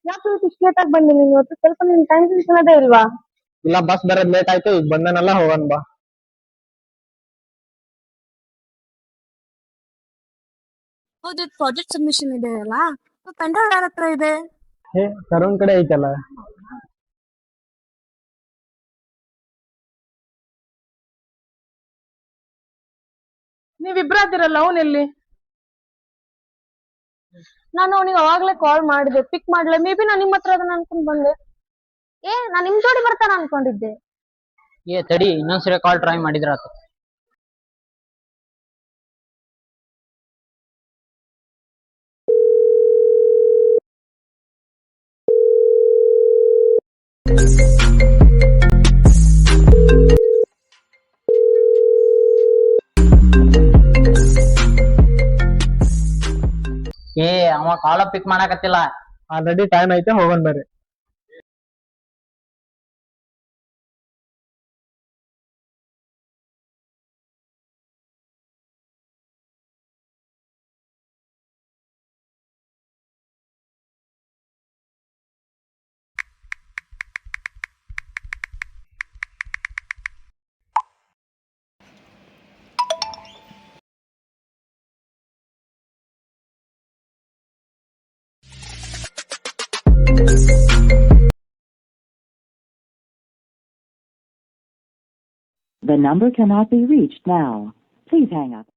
ಯಾಕೆ ಇಷ್ಟು ಲೇಟ್ ಆಗಿ ಬಂದಿ ನೀನು ಇವತ್ತು? ಸ್ವಲ್ಪ ನಿನ್ ಟೈಮ್ ಸೆನ್ಸ್ ಅನ್ನೋದೇ ಇಲ್ವಾ? ಇಲ್ಲ ಬಸ್ ಬರೋದ್ ಲೇಟ್ ಆಯ್ತು, ಈಗ ಬಂದನಲ್ಲ ಹೋಗೋಣ ಬಾ. ಹೌದು, ಪ್ರಾಜೆಕ್ಟ್ ಸಬ್ಮಿಷನ್ ಇದೆ ಅಲ್ಲ, ಪೆಂಡ್ರೈವ್ ಯಾರ ಹತ್ರ ಇದೆ? ಹೇ ತರುಣ್ ಕಡೆ ಐತಲ್ಲ. ನೀವಿಬ್ರು ಅದಿರಲ್ಲ, ಅವನ್ ಎಲ್ಲಿ? ನಾನು ಅವನಿಗೆ ಅವಾಗ್ಲೇ ಕಾಲ್ ಮಾಡಿದೆ, ಪಿಕ್ ಮಾಡ್ಲೆ. ಮೇ ಬಿ ನಾನು ನಿಮ್ಮ ಹತ್ರ ಅದನ್ನ ಅನ್ಕೊಂಡ್ ಬಂದೆ. ನಾನ್ ನಿಮ್ ಜೋಡಿ ಬರ್ತಾನ ಅನ್ಕೊಂಡಿದ್ದೆ. ತಡಿ, ಇನ್ನೊಂದ್ಸರಿ ಕಾಲ್ ಟ್ರೈ ಮಾಡಿದ್ರ ಆತ. ಅವ ಕಾಲ ಪಿಕ್ ಮಾಡಕತ್ತಿಲ್ಲ. ಆಲ್ರೆಡಿ ಟೈಮ್ ಐತೆ, ಹೋಗೋಣ ಬರ್ರಿ. The number cannot be reached now. Please hang up.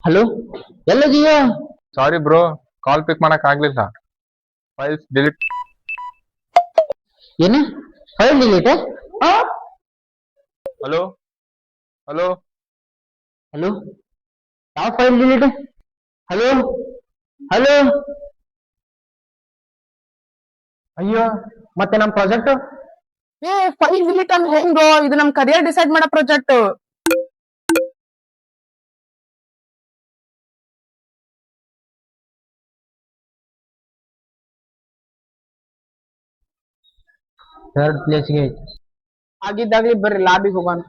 Hello, ಎಲ್ಲದೀಯ? ಸಾರಿ ಬ್ರೋ, ಕಾಲ್ ಪಿಕ್ ಮಾಡಕ್ ಆಗ್ಲಿಲ್ಲ. Files delete. ಏನ file delete? Hello hello hello, ಯಾವ ಫೈಲ್ ಡಿಲೀಟ್? Hello hello. ಅಯ್ಯೋ, ಮತ್ತೆ ನಮ್ ಪ್ರಾಜೆಕ್ಟ್? ಫೈಲ್ ಡಿಲೀಟ್ ಅಂದ್ರೆ ಹೆಂಗೋ? ಇದು ನಮ್ ಕರಿಯರ್ ಡಿಸೈಡ್ ಮಾಡೋ ಪ್ರಾಜೆಕ್ಟ್. ಥರ್ಡ್ ಪ್ಲೇಸ್ಗೆ ಆಗಿದ್ದಾಗ್ಲಿ ಬರ್ರಿ, ಲಾಬಿಗೆ ಹೋಗೋಣ.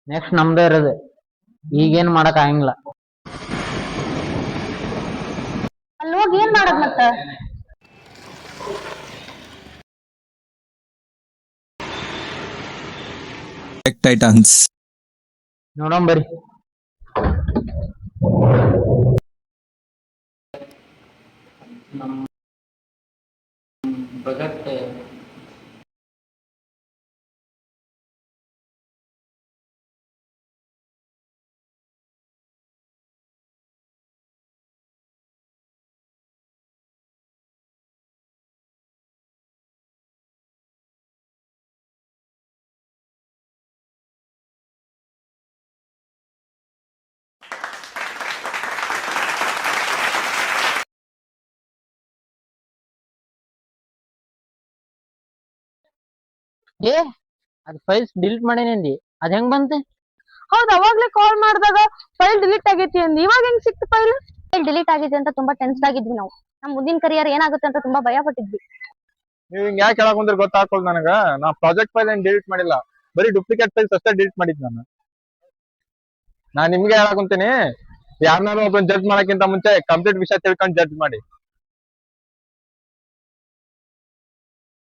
ನೆಕ್ಸ್ಟ್ ನಮ್ದೇ ಇರೋದು. ಈಗೇನ್ ಮಾಡಕ್ ಆಗಂಗಿಲ್ಲ. ಅಲ್ಲಿ ಹೋಗಿ ಏನ್ ಮಾಡದ್ ಮತ್ತ? ಟೈಟನ್ಸ್ ನೋಡೋಣ ಬರ್ರಿ. ಪ್ರಾಜೆಕ್ಟ್ ಅದ್ ಫೈಲ್ಸ್ ಡಿಲೀಟ್ ಮಾಡೇನಿ, ಅದ್ ಹೆಂಗ್ ಬಂತೆ? ಹೌದು, ಅವಾಗ್ಲೇ ಕಾಲ್ ಮಾಡಿದಾಗ ಫೈಲ್ ಡಿಲೀಟ್ ಆಗೈತಿ ಅಂದ್. ಇವಾಗ ಹೆಂಗ್ ಸಿಕ್ತು ಫೈಲ್? ಫೈಲ್ ಡಿಲೀಟ್ ಆಗಿದೆ ಅಂತ ತುಂಬಾ ಟೆನ್ಸ್ ಆಗಿದ್ವಿ ನಾವು. ನಮ್ ಮುಂದಿನ ಕರಿಯರ್ ಏನಾಗುತ್ತೆ ಅಂತ ತುಂಬಾ ಭಯ ಪಟ್ಟಿದ್ವಿ. ನೀವ್ ಹಿಂಗ್ ಯಾಕೆ ಹೇಳಕ್ ಬಂದ್ರೆ ಗೊತ್ತಾಗ್ಕೊಳ್ ನನಗ. ನಾ ಪ್ರಾಜೆಕ್ಟ್ ಫೈಲ್ ಏನ್ ಡಿಲೀಟ್ ಮಾಡಿಲ್ಲ, ಬರೀ ಡೂಪ್ಲಿಕೇಟ್ ಫೈಲ್ಸ್ ಅಷ್ಟೇ ಡಿಲೀಟ್ ಮಾಡಿದ್ ನಾನು. ನಾನ್ ನಿಮ್ಗೆ ಹೇಳಕ್ ಕುಂತೀನಿ, ಯಾರನ್ನಾರು ಒಬ್ಬನ್ ಜಡ್ಜ್ ಮಾಡಕ್ಕಿಂತ ಮುಂಚೆ ಕಂಪ್ಲೀಟ್ ವಿಷಯ ತಿಳ್ಕೊಂಡ್ ಜಡ್ಜ್ ಮಾಡಿ.